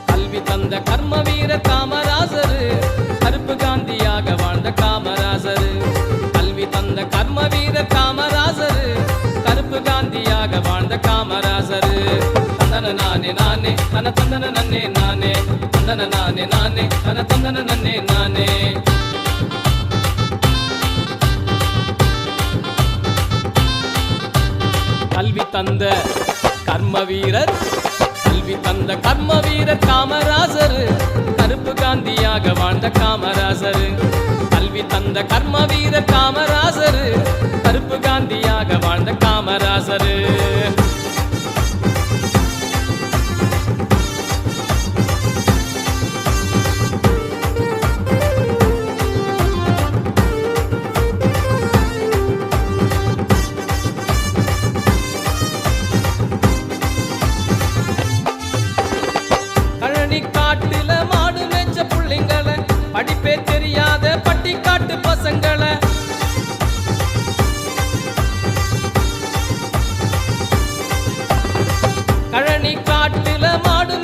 கல்வி தந்த கர்ம வீர காமராசரு கருப்பு காந்தியாக வாழ்ந்த காமராசரு. கல்வி தந்த கர்ம வீர காமராசரு கருப்பு காந்தியாக வாழ்ந்த காமராசரு. தந்தன நானே நானே தன தந்தன நன்னே நானே, தந்தன நானே நானே தன தந்தன நன்னே நானே. கல்வி தந்த கர்ம வீரர், கல்வி தந்த கர்ம வீரர் காமராசரு கருப்பு காந்தியாக வாழ்ந்த காமராசரு. கல்வி தந்த கர்ம வீரர் காமராசரு கருப்பு காந்தியாக வாழ்ந்த காமராசரு. காட்டுல மாடு மேய்ச்ச புள்ளைங்கள, படிப்பே தெரியாத பட்டிக்காட்டு பசங்கள, கழனி காட்டுல மாடு